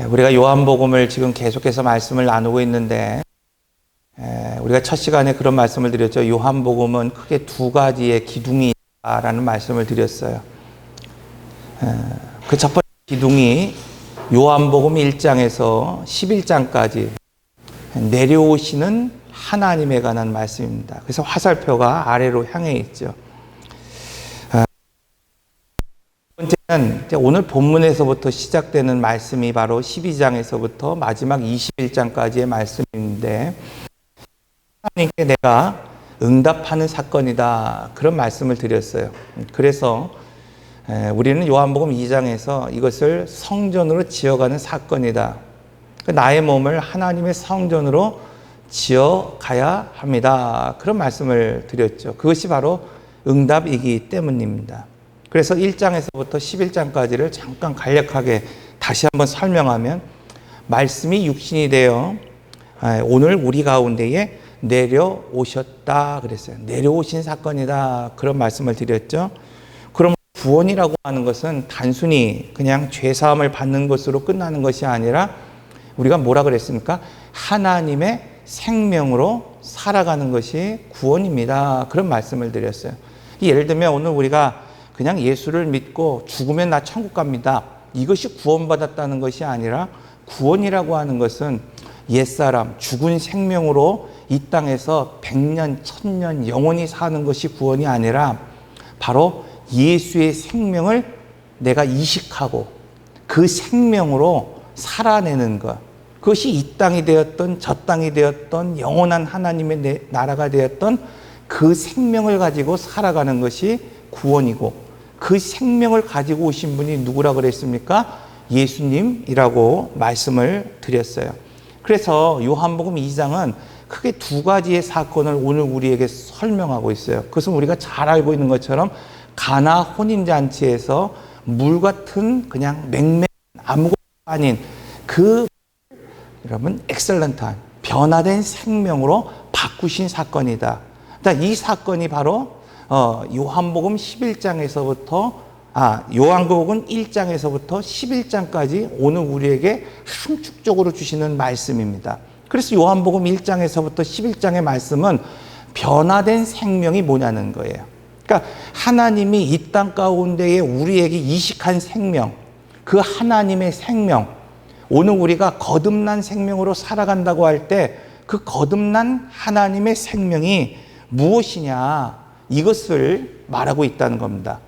우리가 요한복음을 지금 계속해서 말씀을 나누고 있는데, 우리가 첫 시간에 그런 말씀을 드렸죠. 요한복음은 크게 두 가지의 기둥이 있다라는 말씀을 드렸어요. 그 첫 번째 기둥이 요한복음 1장에서 11장까지 내려오시는 하나님에 관한 말씀입니다. 그래서 화살표가 아래로 향해 있죠. 두 번째는 오늘 본문에서부터 시작되는 말씀이 바로 12장에서부터 마지막 21장까지의 말씀인데, 하나님께 내가 응답하는 사건이다, 그런 말씀을 드렸어요. 그래서 우리는 요한복음 2장에서 이것을 성전으로 지어가는 사건이다, 나의 몸을 하나님의 성전으로 지어가야 합니다, 그런 말씀을 드렸죠. 그것이 바로 응답이기 때문입니다. 그래서 1장에서부터 11장까지를 잠깐 간략하게 다시 한번 설명하면, 말씀이 육신이 되어 오늘 우리 가운데에 내려오셨다 그랬어요. 내려오신 사건이다, 그런 말씀을 드렸죠. 그럼 구원이라고 하는 것은 단순히 그냥 죄사함을 받는 것으로 끝나는 것이 아니라, 우리가 뭐라 그랬습니까? 하나님의 생명으로 살아가는 것이 구원입니다, 그런 말씀을 드렸어요. 예를 들면 오늘 우리가 그냥 예수를 믿고 죽으면 나 천국 갑니다, 이것이 구원받았다는 것이 아니라, 구원이라고 하는 것은 옛사람 죽은 생명으로 이 땅에서 100년, 1000년 영원히 사는 것이 구원이 아니라, 바로 예수의 생명을 내가 이식하고 그 생명으로 살아내는 것, 그것이 이 땅이 되었던 저 땅이 되었던 영원한 하나님의 나라가 되었던 그 생명을 가지고 살아가는 것이 구원이고, 그 생명을 가지고 오신 분이 누구라고 그랬습니까? 예수님이라고 말씀을 드렸어요. 그래서 요한복음 2장은 크게 두 가지의 사건을 오늘 우리에게 설명하고 있어요. 그것은 우리가 잘 알고 있는 것처럼 가나 혼인잔치에서 물 같은 그냥 맹맹 아무것도 아닌 그, 여러분, 엑셀런트한 변화된 생명으로 바꾸신 사건이다. 이 사건이 바로 요한복음 11장에서부터 요한복음 1장에서부터 11장까지 오늘 우리에게 함축적으로 주시는 말씀입니다. 그래서 요한복음 1장에서부터 11장의 말씀은 변화된 생명이 뭐냐는 거예요. 그러니까 하나님이 이 땅 가운데에 우리에게 이식한 생명, 그 하나님의 생명, 오늘 우리가 거듭난 생명으로 살아간다고 할 때 그 거듭난 하나님의 생명이 무엇이냐, 이것을 말하고 있다는 겁니다.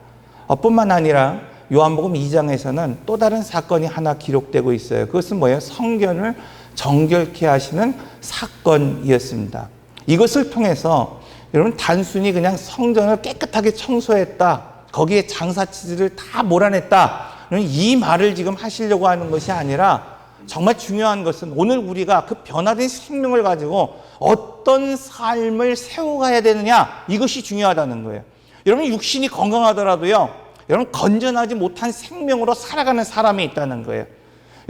뿐만 아니라 요한복음 2장에서는 또 다른 사건이 하나 기록되고 있어요. 그것은 뭐예요? 성전을 정결케 하시는 사건이었습니다. 이것을 통해서 여러분, 단순히 그냥 성전을 깨끗하게 청소했다, 거기에 장사치들을 다 몰아냈다, 이 말을 지금 하시려고 하는 것이 아니라, 정말 중요한 것은 오늘 우리가 그 변화된 생명을 가지고 어떤 삶을 세워가야 되느냐, 이것이 중요하다는 거예요. 여러분, 육신이 건강하더라도요, 여러분, 건전하지 못한 생명으로 살아가는 사람이 있다는 거예요.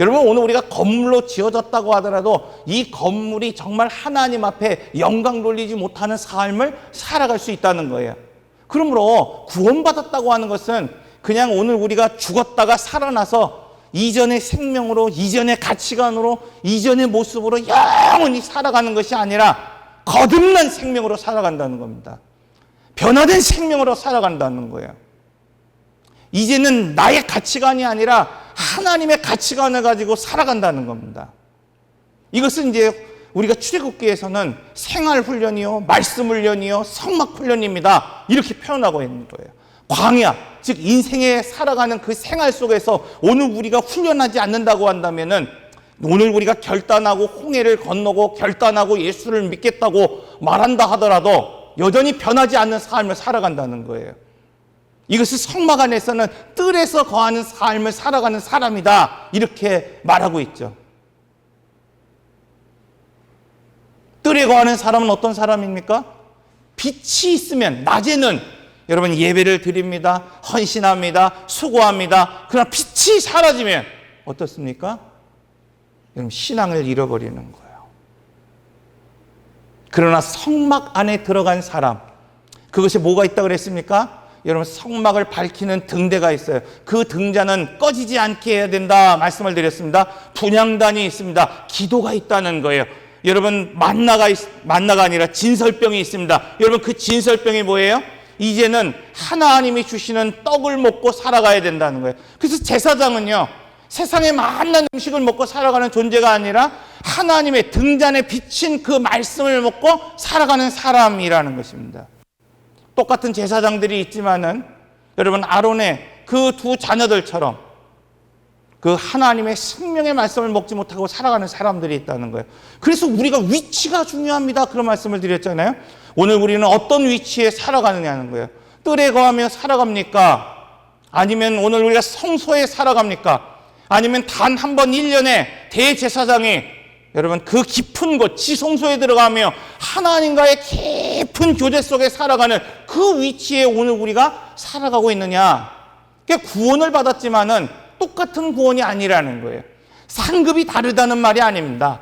여러분, 오늘 우리가 건물로 지어졌다고 하더라도 이 건물이 정말 하나님 앞에 영광 돌리지 못하는 삶을 살아갈 수 있다는 거예요. 그러므로 구원받았다고 하는 것은 그냥 오늘 우리가 죽었다가 살아나서 이전의 생명으로, 이전의 가치관으로, 이전의 모습으로 영원히 살아가는 것이 아니라 거듭난 생명으로 살아간다는 겁니다. 변화된 생명으로 살아간다는 거예요. 이제는 나의 가치관이 아니라 하나님의 가치관을 가지고 살아간다는 겁니다. 이것은 이제 우리가 출애굽기에서는 생활훈련이요, 말씀훈련이요, 성막훈련입니다, 이렇게 표현하고 있는 거예요. 광야, 즉 인생에 살아가는 그 생활 속에서 오늘 우리가 훈련하지 않는다고 한다면은, 오늘 우리가 결단하고 홍해를 건너고 결단하고 예수를 믿겠다고 말한다 하더라도 여전히 변하지 않는 삶을 살아간다는 거예요. 이것을 성막 안에서는 뜰에서 거하는 삶을 살아가는 사람이다, 이렇게 말하고 있죠. 뜰에 거하는 사람은 어떤 사람입니까? 빛이 있으면 낮에는 여러분 예배를 드립니다, 헌신합니다, 수고합니다. 그러나 빛이 사라지면 어떻습니까? 여러분, 신앙을 잃어버리는 거예요. 그러나 성막 안에 들어간 사람, 그것이 뭐가 있다고 그랬습니까? 여러분 성막을 밝히는 등대가 있어요. 그 등자는 꺼지지 않게 해야 된다 말씀을 드렸습니다. 분향단이 있습니다. 기도가 있다는 거예요. 여러분 만나가 아니라 진설병이 있습니다. 여러분 그 진설병이 뭐예요? 이제는 하나님이 주시는 떡을 먹고 살아가야 된다는 거예요. 그래서 제사장은요, 세상에 많은 음식을 먹고 살아가는 존재가 아니라 하나님의 등잔에 비친 그 말씀을 먹고 살아가는 사람이라는 것입니다. 똑같은 제사장들이 있지만은 여러분 아론의 그 두 자녀들처럼 그 하나님의 생명의 말씀을 먹지 못하고 살아가는 사람들이 있다는 거예요. 그래서 우리가 위치가 중요합니다. 그런 말씀을 드렸잖아요. 오늘 우리는 어떤 위치에 살아가느냐는 거예요. 뜰에 거하며 살아갑니까? 아니면 오늘 우리가 성소에 살아갑니까? 아니면 단 한 번 1년에 대제사장이 여러분 그 깊은 곳 지성소에 들어가며 하나님과의 깊은 교제 속에 살아가는 그 위치에 오늘 우리가 살아가고 있느냐? 그러니까 구원을 받았지만은 똑같은 구원이 아니라는 거예요. 상급이 다르다는 말이 아닙니다.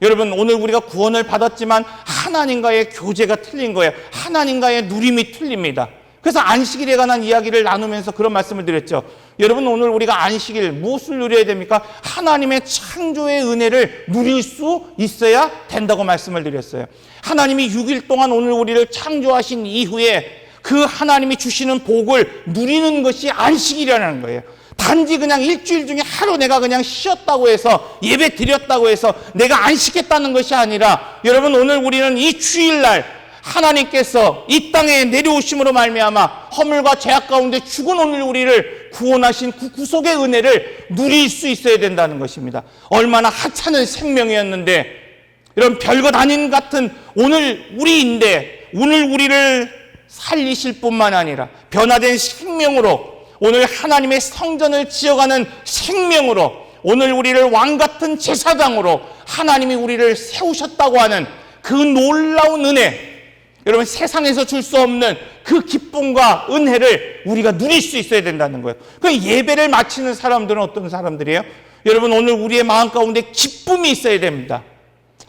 여러분 오늘 우리가 구원을 받았지만 하나님과의 교제가 틀린 거예요. 하나님과의 누림이 틀립니다. 그래서 안식일에 관한 이야기를 나누면서 그런 말씀을 드렸죠. 여러분 오늘 우리가 안식일 무엇을 누려야 됩니까? 하나님의 창조의 은혜를 누릴 수 있어야 된다고 말씀을 드렸어요. 하나님이 6일 동안 오늘 우리를 창조하신 이후에 그 하나님이 주시는 복을 누리는 것이 안식일이라는 거예요. 단지 그냥 일주일 중에 하루 내가 그냥 쉬었다고 해서 예배 드렸다고 해서 내가 안식했다는 것이 아니라 여러분 오늘 우리는 이 주일날 하나님께서 이 땅에 내려오심으로 말미암아 허물과 죄악 가운데 죽은 오늘 우리를 구원하신 그 구속의 은혜를 누릴 수 있어야 된다는 것입니다. 얼마나 하찮은 생명이었는데 이런 별것 아닌 같은 오늘 우리인데 오늘 우리를 살리실 뿐만 아니라 변화된 생명으로 오늘 하나님의 성전을 지어가는 생명으로 오늘 우리를 왕같은 제사장으로 하나님이 우리를 세우셨다고 하는 그 놀라운 은혜, 여러분 세상에서 줄 수 없는 그 기쁨과 은혜를 우리가 누릴 수 있어야 된다는 거예요. 그 예배를 마치는 사람들은 어떤 사람들이에요? 여러분 오늘 우리의 마음 가운데 기쁨이 있어야 됩니다.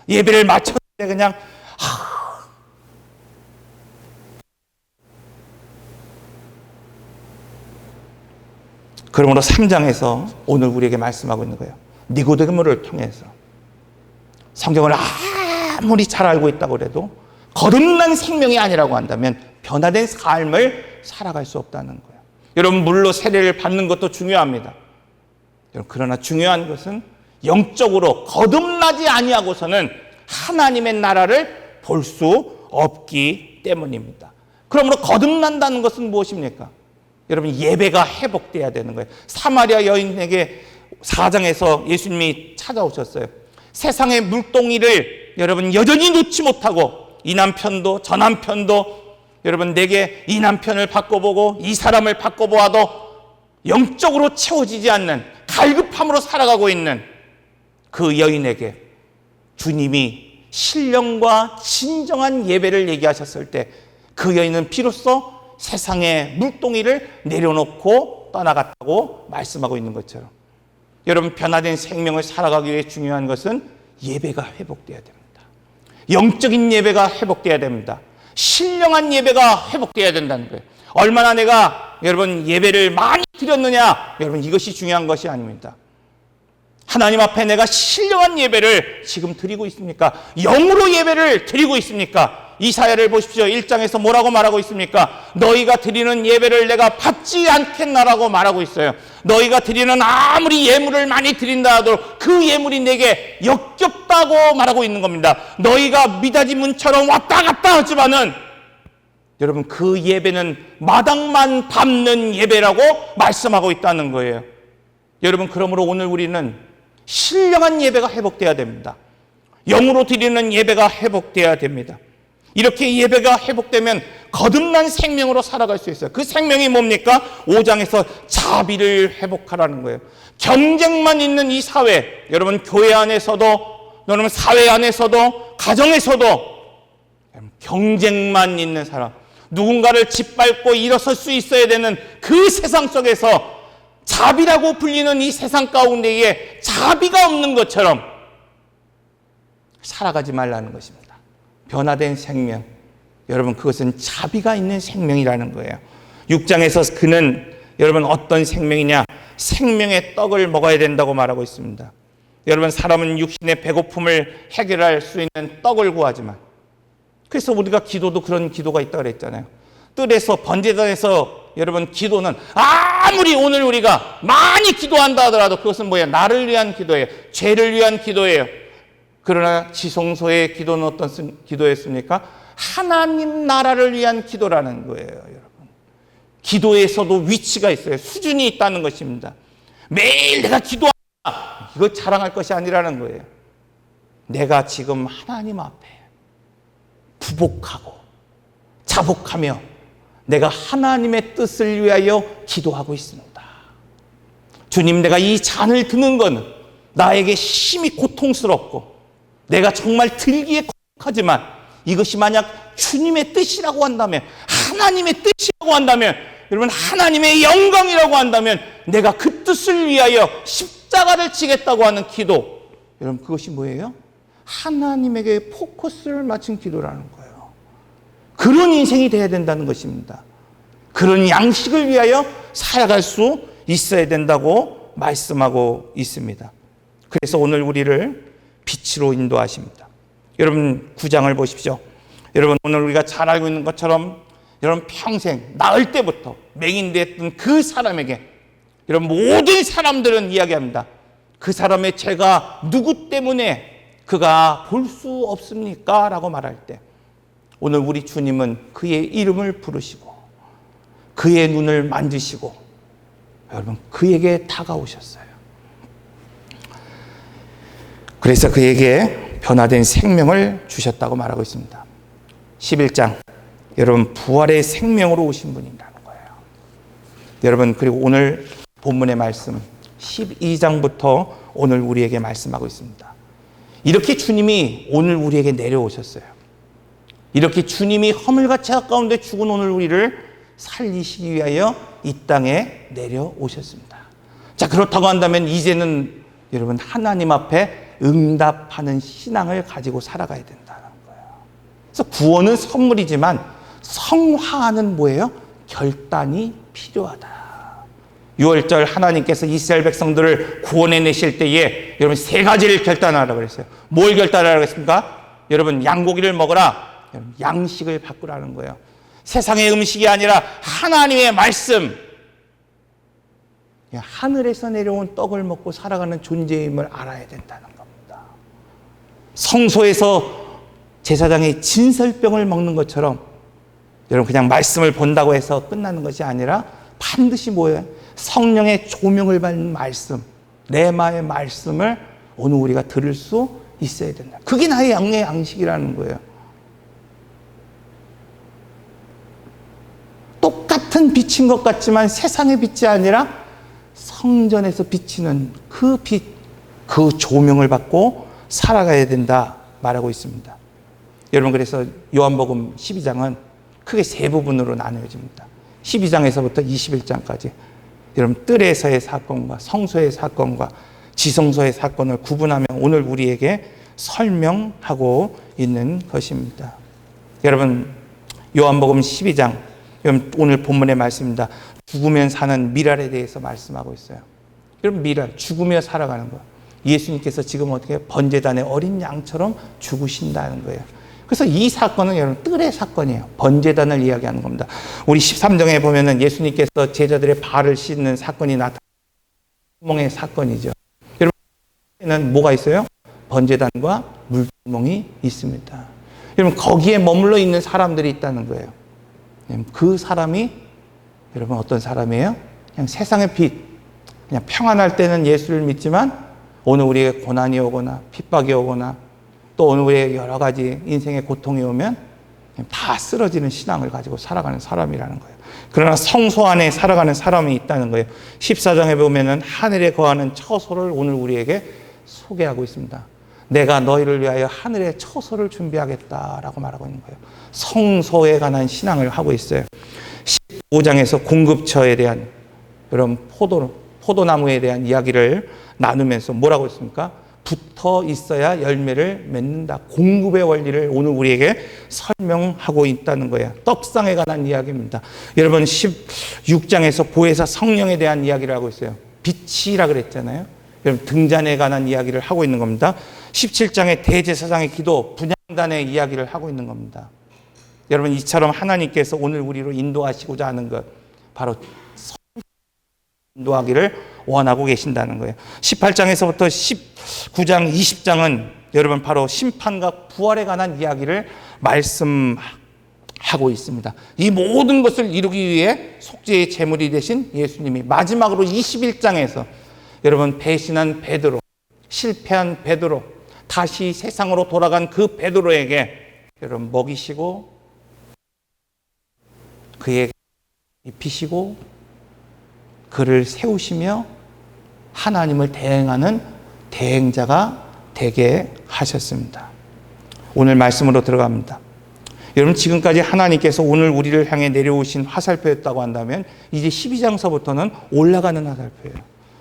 예배를 마쳤을 때 그냥 그러므로 3장에서 오늘 우리에게 말씀하고 있는 거예요. 니고데모를 통해서 성경을 아무리 잘 알고 있다고 해도 거듭난 생명이 아니라고 한다면 변화된 삶을 살아갈 수 없다는 거예요. 여러분 물로 세례를 받는 것도 중요합니다. 그러나 중요한 것은 영적으로 거듭나지 아니하고서는 하나님의 나라를 볼 수 없기 때문입니다. 그러므로 거듭난다는 것은 무엇입니까? 여러분 예배가 회복돼야 되는 거예요. 사마리아 여인에게 4장에서 예수님이 찾아오셨어요. 세상의 물동이를 여러분 여전히 놓지 못하고 이 남편도 저 남편도 여러분 내게 이 남편을 바꿔보고 이 사람을 바꿔보아도 영적으로 채워지지 않는 갈급함으로 살아가고 있는 그 여인에게 주님이 신령과 진정한 예배를 얘기하셨을 때 그 여인은 비로소 세상의 물동이를 내려놓고 떠나갔다고 말씀하고 있는 것처럼 여러분 변화된 생명을 살아가기 위해 중요한 것은 예배가 회복돼야 됩니다. 영적인 예배가 회복돼야 됩니다. 신령한 예배가 회복돼야 된다는 거예요. 얼마나 내가 여러분 예배를 많이 드렸느냐, 여러분 이것이 중요한 것이 아닙니다. 하나님 앞에 내가 신령한 예배를 지금 드리고 있습니까? 영으로 예배를 드리고 있습니까? 이사야를 보십시오. 1장에서 뭐라고 말하고 있습니까? 너희가 드리는 예배를 내가 받지 않겠나라고 말하고 있어요. 너희가 드리는 아무리 예물을 많이 드린다 하더라도 그 예물이 내게 역겹다고 말하고 있는 겁니다. 너희가 미닫이 문처럼 왔다 갔다 하지만은 여러분 그 예배는 마당만 밟는 예배라고 말씀하고 있다는 거예요. 여러분 그러므로 오늘 우리는 신령한 예배가 회복돼야 됩니다. 영으로 드리는 예배가 회복돼야 됩니다. 이렇게 예배가 회복되면 거듭난 생명으로 살아갈 수 있어요. 그 생명이 뭡니까? 5장에서 자비를 회복하라는 거예요. 경쟁만 있는 이 사회, 여러분 교회 안에서도, 여러분 사회 안에서도, 가정에서도 경쟁만 있는 사람, 누군가를 짓밟고 일어설 수 있어야 되는 그 세상 속에서 자비라고 불리는 이 세상 가운데에 자비가 없는 것처럼 살아가지 말라는 것입니다. 변화된 생명, 여러분 그것은 자비가 있는 생명이라는 거예요. 6장에서 그는 여러분 어떤 생명이냐? 생명의 떡을 먹어야 된다고 말하고 있습니다. 여러분, 사람은 육신의 배고픔을 해결할 수 있는 떡을 구하지만, 그래서 우리가 기도도 그런 기도가 있다고 그랬잖아요. 뜰에서 번제단에서 여러분 기도는 아무리 오늘 우리가 많이 기도한다 하더라도 그것은 뭐예요? 나를 위한 기도예요. 죄를 위한 기도예요. 그러나 지성소의 기도는 어떤 기도였습니까? 하나님 나라를 위한 기도라는 거예요, 여러분. 기도에서도 위치가 있어요. 수준이 있다는 것입니다. 매일 내가 기도한다, 이거 자랑할 것이 아니라는 거예요. 내가 지금 하나님 앞에 부복하고 자복하며 내가 하나님의 뜻을 위하여 기도하고 있습니다. 주님, 내가 이 잔을 드는 것은 나에게 심히 고통스럽고 내가 정말 들기에 거북하지만 이것이 만약 주님의 뜻이라고 한다면, 하나님의 뜻이라고 한다면, 여러분 하나님의 영광이라고 한다면 내가 그 뜻을 위하여 십자가를 지겠다고 하는 기도, 여러분 그것이 뭐예요? 하나님에게 포커스를 맞춘 기도라는 거예요. 그런 인생이 되어야 된다는 것입니다. 그런 양식을 위하여 살아갈 수 있어야 된다고 말씀하고 있습니다. 그래서 오늘 우리를 빛으로 인도하십니다. 여러분 9장을 보십시오. 여러분 오늘 우리가 잘 알고 있는 것처럼 여러분 평생 낳을 때부터 맹인되었던 그 사람에게 여러분 모든 사람들은 이야기합니다. 그 사람의 죄가 누구 때문에 그가 볼 수 없습니까? 라고 말할 때 오늘 우리 주님은 그의 이름을 부르시고 그의 눈을 만지시고 여러분 그에게 다가오셨어요. 그래서 그에게 변화된 생명을 주셨다고 말하고 있습니다. 11장, 여러분 부활의 생명으로 오신 분이라는 거예요. 여러분 그리고 오늘 본문의 말씀 12장부터 오늘 우리에게 말씀하고 있습니다. 이렇게 주님이 오늘 우리에게 내려오셨어요. 이렇게 주님이 허물같이 가까운데 죽은 오늘 우리를 살리시기 위하여 이 땅에 내려오셨습니다. 자, 그렇다고 한다면 이제는 여러분 하나님 앞에 응답하는 신앙을 가지고 살아가야 된다는 거예요. 그래서 구원은 선물이지만 성화는 뭐예요? 결단이 필요하다. 6월절 하나님께서 이스라엘 백성들을 구원해 내실 때에 여러분 세 가지를 결단하라고 그랬어요. 뭘 결단하라고 했습니까? 여러분 양고기를 먹어라. 양식을 바꾸라는 거예요. 세상의 음식이 아니라 하나님의 말씀, 하늘에서 내려온 떡을 먹고 살아가는 존재임을 알아야 된다는 겁니다. 성소에서 제사장이 진설병을 먹는 것처럼 여러분 그냥 말씀을 본다고 해서 끝나는 것이 아니라 반드시 뭐예요? 성령의 조명을 받는 말씀, 레마의 말씀을 오늘 우리가 들을 수 있어야 된다. 그게 나의 영의 양식이라는 거예요. 똑같은 빛인 것 같지만 세상의 빛이 아니라 성전에서 비치는 그 빛, 그 조명을 받고 살아가야 된다 말하고 있습니다. 여러분 그래서 요한복음 12장은 크게 세 부분으로 나누어집니다. 12장에서부터 21장까지 여러분 뜰에서의 사건과 성소의 사건과 지성소의 사건을 구분하며 오늘 우리에게 설명하고 있는 것입니다. 여러분 요한복음 12장 오늘 본문의 말씀입니다. 죽으면 사는 미랄에 대해서 말씀하고 있어요. 여러분 미랄, 죽으며 살아가는 거. 예수님께서 지금 어떻게 번제단의 어린 양처럼 죽으신다는 거예요. 그래서 이 사건은 여러분 뜰의 사건이에요. 번제단을 이야기하는 겁니다. 우리 13장에 보면은 예수님께서 제자들의 발을 씻는 사건이 나타나는 물구멍의 사건이죠. 여러분 뭐가 있어요? 번제단과 물구멍이 있습니다. 여러분 거기에 머물러 있는 사람들이 있다는 거예요. 그 사람이 여러분 어떤 사람이에요? 그냥 세상의 빛, 그냥 평안할 때는 예수를 믿지만 오늘 우리에게 고난이 오거나 핍박이 오거나 또 오늘 우리에게 여러 가지 인생의 고통이 오면 다 쓰러지는 신앙을 가지고 살아가는 사람이라는 거예요. 그러나 성소 안에 살아가는 사람이 있다는 거예요. 14장에 보면은 하늘에 거하는 처소를 오늘 우리에게 소개하고 있습니다. 내가 너희를 위하여 하늘에 처소를 준비하겠다라고 말하고 있는 거예요. 성소에 관한 신앙을 하고 있어요. 15장에서 공급처에 대한 여러분 포도나무에 대한 이야기를 나누면서 뭐라고 했습니까? 붙어 있어야 열매를 맺는다. 공급의 원리를 오늘 우리에게 설명하고 있다는 거예요. 떡상에 관한 이야기입니다. 여러분 16장에서 보혜사 성령에 대한 이야기를 하고 있어요. 빛이라 그랬잖아요. 여러분 등잔에 관한 이야기를 하고 있는 겁니다. 17장의 대제사장의 기도, 분향단의 이야기를 하고 있는 겁니다. 여러분 이처럼 하나님께서 오늘 우리로 인도하시고자 하는 것, 바로 인도하기를 원하고 계신다는 거예요. 18장에서부터 19장, 20장은 여러분 바로 심판과 부활에 관한 이야기를 말씀하고 있습니다. 이 모든 것을 이루기 위해 속죄의 제물이 되신 예수님이 마지막으로 21장에서 여러분 배신한 베드로, 실패한 베드로, 다시 세상으로 돌아간 그 베드로에게 여러분 먹이시고 그에게 입히시고 그를 세우시며 하나님을 대행하는 대행자가 되게 하셨습니다. 오늘 말씀으로 들어갑니다. 여러분 지금까지 하나님께서 오늘 우리를 향해 내려오신 화살표였다고 한다면 이제 12장서부터는 올라가는 화살표예요.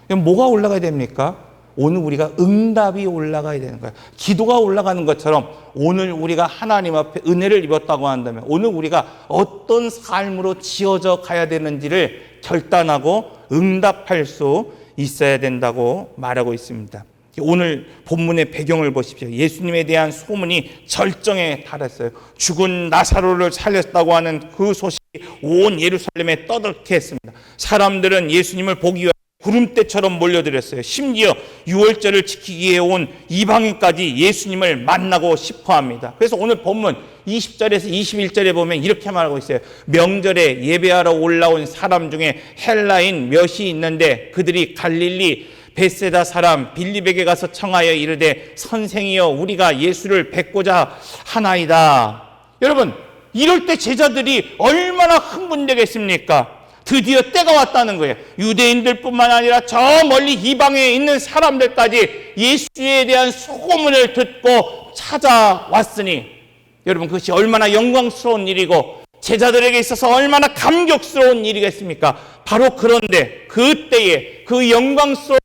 그럼 뭐가 올라가야 됩니까? 오늘 우리가 응답이 올라가야 되는 거예요. 기도가 올라가는 것처럼 오늘 우리가 하나님 앞에 은혜를 입었다고 한다면 오늘 우리가 어떤 삶으로 지어져 가야 되는지를 결단하고 응답할 수 있어야 된다고 말하고 있습니다. 오늘 본문의 배경을 보십시오. 예수님에 대한 소문이 절정에 달했어요. 죽은 나사로를 살렸다고 하는 그 소식이 온 예루살렘에 떠들게 했습니다. 사람들은 예수님을 보기 위해 구름대처럼 몰려들었어요. 심지어 유월절을 지키기 위해 온 이방인까지 예수님을 만나고 싶어 합니다. 그래서 오늘 본문 20절에서 21절에 보면 이렇게 말하고 있어요. 명절에 예배하러 올라온 사람 중에 헬라인 몇이 있는데 그들이 갈릴리 벳세다 사람 빌립에게 가서 청하여 이르되 선생이여 우리가 예수를 뵙고자 하나이다. 여러분 이럴 때 제자들이 얼마나 흥분되겠습니까? 드디어 때가 왔다는 거예요. 유대인들뿐만 아니라 저 멀리 이방에 있는 사람들까지 예수에 대한 소문을 듣고 찾아왔으니 여러분 그것이 얼마나 영광스러운 일이고 제자들에게 있어서 얼마나 감격스러운 일이겠습니까? 바로 그런데 그때에 그 영광스러운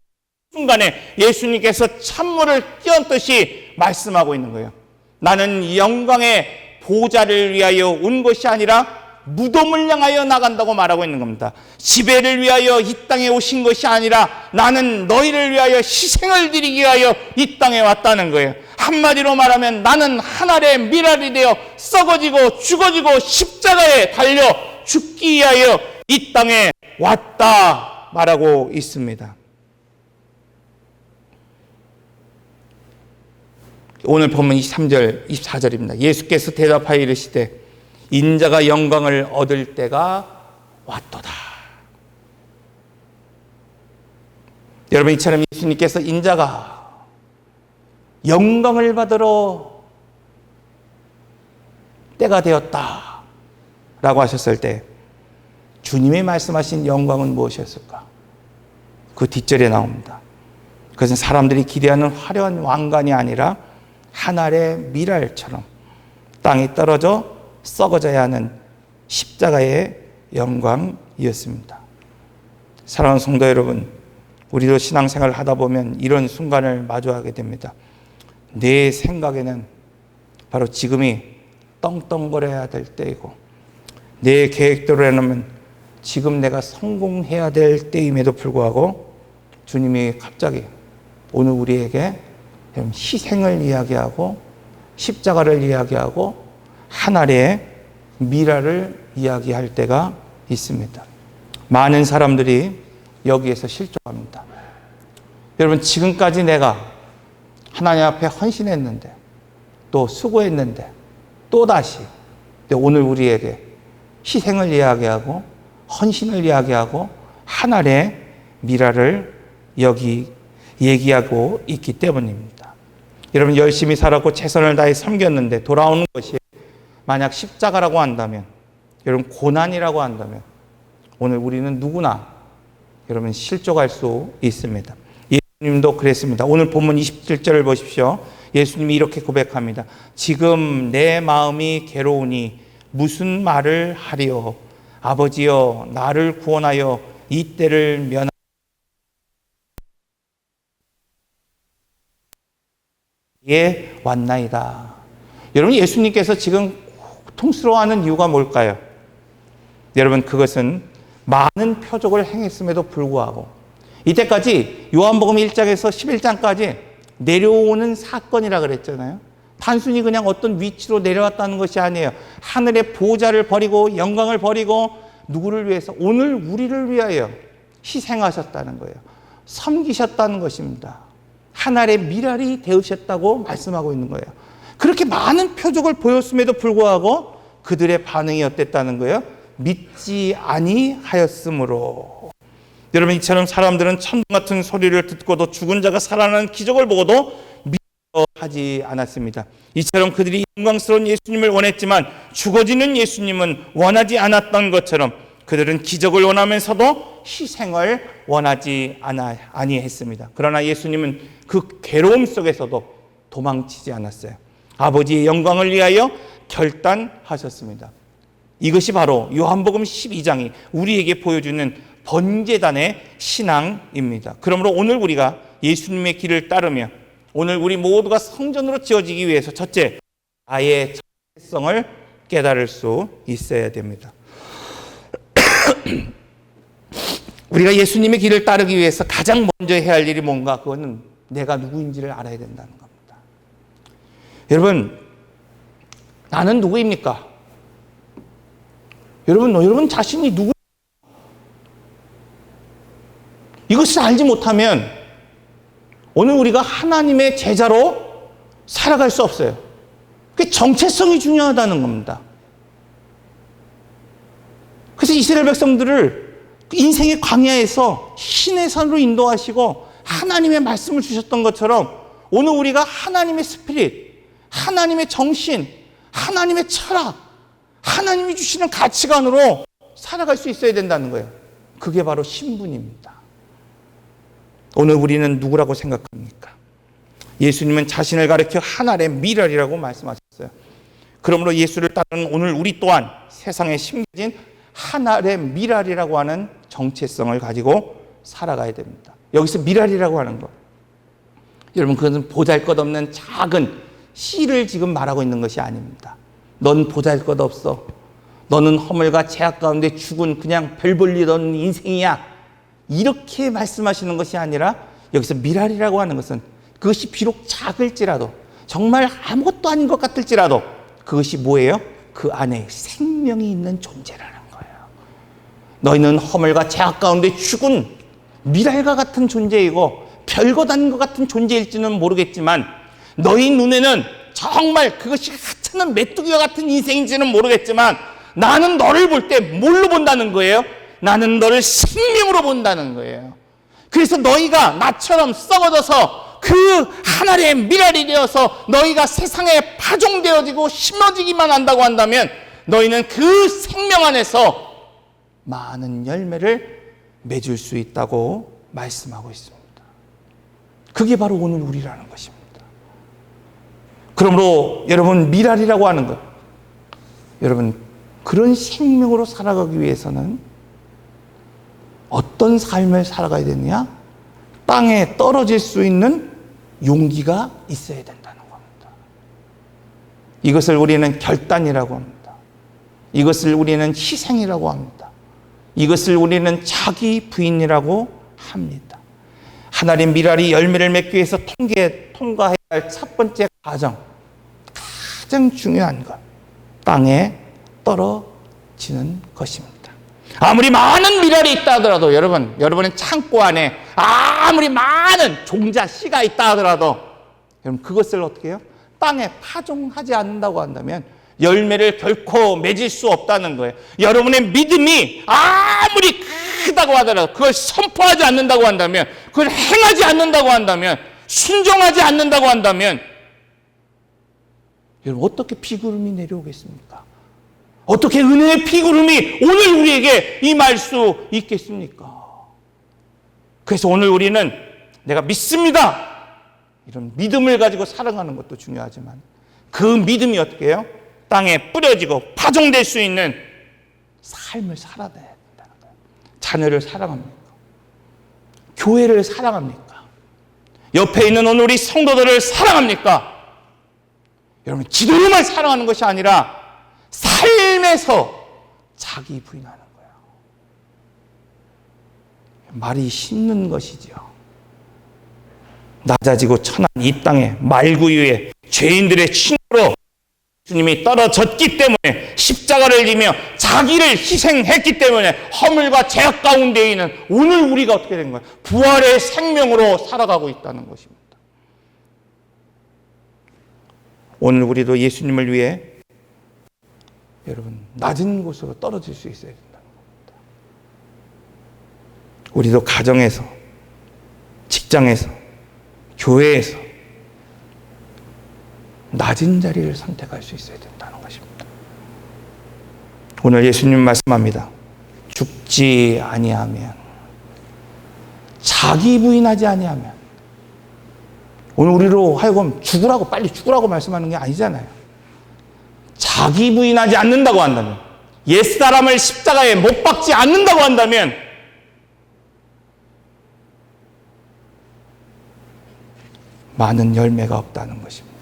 순간에 예수님께서 찬물을 끼얹듯이 말씀하고 있는 거예요. 나는 이 영광의 보좌를 위하여 온 것이 아니라 무덤을 향하여 나간다고 말하고 있는 겁니다. 지배를 위하여 이 땅에 오신 것이 아니라 나는 너희를 위하여 희생을 드리기 위하여 이 땅에 왔다는 거예요. 한마디로 말하면 나는 하늘의 미랄이 되어 썩어지고 죽어지고 십자가에 달려 죽기 위하여 이 땅에 왔다 말하고 있습니다. 오늘 본문 23절, 24절입니다. 예수께서 대답하여 이르시되 인자가 영광을 얻을 때가 왔도다. 여러분 이처럼 예수님께서 인자가 영광을 받으러 때가 되었다 라고 하셨을 때 주님이 말씀하신 영광은 무엇이었을까? 그 뒷절에 나옵니다. 그것은 사람들이 기대하는 화려한 왕관이 아니라 하늘의 미랄처럼 땅에 떨어져 썩어져야 하는 십자가의 영광이었습니다. 사랑하는 성도 여러분, 우리도 신앙생활을 하다 보면 이런 순간을 마주하게 됩니다. 내 생각에는 바로 지금이 떵떵거려야 될 때이고 내 계획대로 해놓으면 지금 내가 성공해야 될 때임에도 불구하고 주님이 갑자기 오늘 우리에게 희생을 이야기하고 십자가를 이야기하고 하늘의 미랄을 이야기할 때가 있습니다. 많은 사람들이 여기에서 실족합니다. 여러분 지금까지 내가 하나님 앞에 헌신했는데 또 수고했는데 또다시 오늘 우리에게 희생을 이야기하고 헌신을 이야기하고 하늘의 미랄을 여기 얘기하고 있기 때문입니다. 여러분 열심히 살았고 최선을 다해 섬겼는데 돌아오는 것이 만약 십자가라고 한다면 여러분 고난이라고 한다면 오늘 우리는 누구나 여러분 실족할 수 있습니다. 예수님도 그랬습니다. 오늘 본문 27절을 보십시오. 예수님이 이렇게 고백합니다. 지금 내 마음이 괴로우니 무슨 말을 하리요? 아버지여 나를 구원하여 이 때를 면하 예 왔나이다. 여러분, 예수님께서 지금 통스러워하는 이유가 뭘까요? 여러분, 그것은 많은 표적을 행했음에도 불구하고 이때까지 요한복음 1장에서 11장까지 내려오는 사건이라 그랬잖아요. 단순히 그냥 어떤 위치로 내려왔다는 것이 아니에요. 하늘의 보좌를 버리고 영광을 버리고 누구를 위해서? 오늘 우리를 위하여 희생하셨다는 거예요. 섬기셨다는 것입니다. 하늘의 미랄이 되으셨다고 말씀하고 있는 거예요. 그렇게 많은 표적을 보였음에도 불구하고 그들의 반응이 어땠다는 거예요? 믿지 아니하였으므로. 여러분, 이처럼 사람들은 천둥 같은 소리를 듣고도 죽은 자가 살아나는 기적을 보고도 믿어 하지 않았습니다. 이처럼 그들이 영광스러운 예수님을 원했지만 죽어지는 예수님은 원하지 않았던 것처럼 그들은 기적을 원하면서도 희생을 원하지 아니했습니다. 그러나 예수님은 그 괴로움 속에서도 도망치지 않았어요. 아버지의 영광을 위하여 결단하셨습니다. 이것이 바로 요한복음 12장이 우리에게 보여주는 번제단의 신앙입니다. 그러므로 오늘 우리가 예수님의 길을 따르며 오늘 우리 모두가 성전으로 지어지기 위해서 첫째, 나의 정체성을 깨달을 수 있어야 됩니다. 우리가 예수님의 길을 따르기 위해서 가장 먼저 해야 할 일이 뭔가? 그거는 내가 누구인지를 알아야 된다는 겁니다. 여러분, 나는 누구입니까? 여러분 자신이 누구? 이것을 알지 못하면 오늘 우리가 하나님의 제자로 살아갈 수 없어요. 그 정체성이 중요하다는 겁니다. 그래서 이스라엘 백성들을 인생의 광야에서 신의 산으로 인도하시고 하나님의 말씀을 주셨던 것처럼 오늘 우리가 하나님의 스피릿, 하나님의 정신, 하나님의 철학, 하나님이 주시는 가치관으로 살아갈 수 있어야 된다는 거예요. 그게 바로 신분입니다. 오늘 우리는 누구라고 생각합니까? 예수님은 자신을 가리켜 하늘의 미랄이라고 말씀하셨어요. 그러므로 예수를 따르는 오늘 우리 또한 세상에 심겨진 하늘의 미랄이라고 하는 정체성을 가지고 살아가야 됩니다. 여기서 미랄이라고 하는 것, 여러분, 그것은 보잘것없는 작은 씨를 지금 말하고 있는 것이 아닙니다. 넌 보잘것없어. 너는 허물과 죄악 가운데 죽은 그냥 별 볼 일 없는 인생이야. 이렇게 말씀하시는 것이 아니라 여기서 미랄이라고 하는 것은 그것이 비록 작을지라도 정말 아무것도 아닌 것 같을지라도 그것이 뭐예요? 그 안에 생명이 있는 존재라는 거예요. 너희는 허물과 죄악 가운데 죽은 미랄과 같은 존재이고 별것 아닌 것 같은 존재일지는 모르겠지만 너희 눈에는 정말 그것이 하찮은 메뚜기와 같은 인생인지는 모르겠지만 나는 너를 볼 때 뭘로 본다는 거예요? 나는 너를 생명으로 본다는 거예요. 그래서 너희가 나처럼 썩어져서 그 하늘의 미랄이 되어서 너희가 세상에 파종되어지고 심어지기만 한다고 한다면 너희는 그 생명 안에서 많은 열매를 맺을 수 있다고 말씀하고 있습니다. 그게 바로 오늘 우리라는 것입니다. 그러므로 여러분, 미랄이라고 하는 것, 여러분, 그런 생명으로 살아가기 위해서는 어떤 삶을 살아가야 되느냐? 땅에 떨어질 수 있는 용기가 있어야 된다는 겁니다. 이것을 우리는 결단이라고 합니다. 이것을 우리는 희생이라고 합니다. 이것을 우리는 자기 부인이라고 합니다. 하나님 미랄이 열매를 맺기 위해서 통과해야 할 첫 번째 과정, 가장 중요한 것, 땅에 떨어지는 것입니다. 아무리 많은 미랄이 있다 하더라도 여러분의 창고 안에 아무리 많은 종자 씨가 있다 하더라도 여러분 그것을 어떻게 해요? 땅에 파종하지 않는다고 한다면 열매를 결코 맺을 수 없다는 거예요. 여러분의 믿음이 아무리 크다고 하더라도 그걸 선포하지 않는다고 한다면, 그걸 행하지 않는다고 한다면, 순종하지 않는다고 한다면 여러분 어떻게 비구름이 내려오겠습니까? 어떻게 은혜의 비구름이 오늘 우리에게 임할 수 있겠습니까? 그래서 오늘 우리는 내가 믿습니다, 이런 믿음을 가지고 살아가는 것도 중요하지만 그 믿음이 어떻게 해요? 땅에 뿌려지고 파종될 수 있는 삶을 살아야 된다는 거예요. 자녀를 사랑합니까? 교회를 사랑합니까? 옆에 있는 오늘 우리 성도들을 사랑합니까? 여러분, 기도로만 사랑하는 것이 아니라 삶에서 자기 부인하는 거예요. 말이 심는 것이지요. 낮아지고 천한 이 땅에 말구유에 죄인들의 친구로 주님이 떨어졌기 때문에, 십자가를 지며 자기를 희생했기 때문에 허물과 죄악 가운데 있는 오늘 우리가 어떻게 된 거예요? 부활의 생명으로 살아가고 있다는 것입니다. 오늘 우리도 예수님을 위해 여러분 낮은 곳으로 떨어질 수 있어야 된다는 겁니다. 우리도 가정에서, 직장에서, 교회에서 낮은 자리를 선택할 수 있어야 된다는 것입니다. 오늘 예수님 말씀합니다. 죽지 아니하면, 자기 부인하지 아니하면. 오늘 우리로 하여금 죽으라고, 빨리 죽으라고 말씀하는 게 아니잖아요. 자기 부인하지 않는다고 한다면, 옛사람을 십자가에 못 박지 않는다고 한다면 많은 열매가 없다는 것입니다.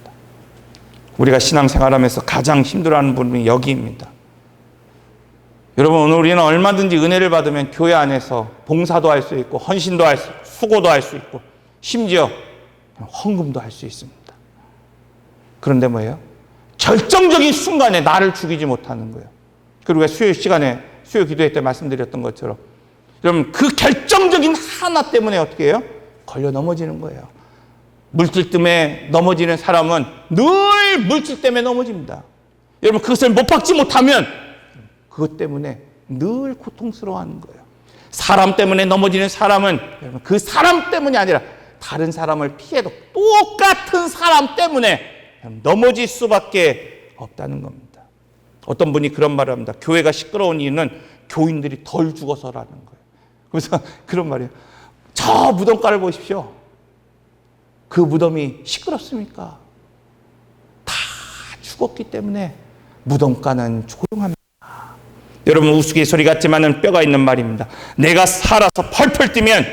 우리가 신앙생활하면서 가장 힘들어하는 부분이 여기입니다. 여러분, 오늘 우리는 얼마든지 은혜를 받으면 교회 안에서 봉사도 할 수 있고, 헌신도 할 수 있고, 수고도 할 수 있고, 심지어 헌금도 할 수 있습니다. 그런데 뭐예요? 결정적인 순간에 나를 죽이지 못하는 거예요. 그리고 수요 시간에, 수요 기도회 때 말씀드렸던 것처럼, 여러분, 그 결정적인 하나 때문에 어떻게 해요? 걸려 넘어지는 거예요. 물질 때문에 넘어지는 사람은 늘 물질 때문에 넘어집니다. 여러분, 그것을 못 박지 못하면 그것 때문에 늘 고통스러워하는 거예요. 사람 때문에 넘어지는 사람은 여러분, 그 사람 때문이 아니라 다른 사람을 피해도 똑같은 사람 때문에 넘어질 수밖에 없다는 겁니다. 어떤 분이 그런 말을 합니다. 교회가 시끄러운 이유는 교인들이 덜 죽어서라는 거예요. 그래서 그런 말이에요. 저 무덤가를 보십시오. 그 무덤이 시끄럽습니까? 다 죽었기 때문에 무덤가는 조용합니다. 여러분, 우스갯소리 같지만은 뼈가 있는 말입니다. 내가 살아서 펄펄 뛰면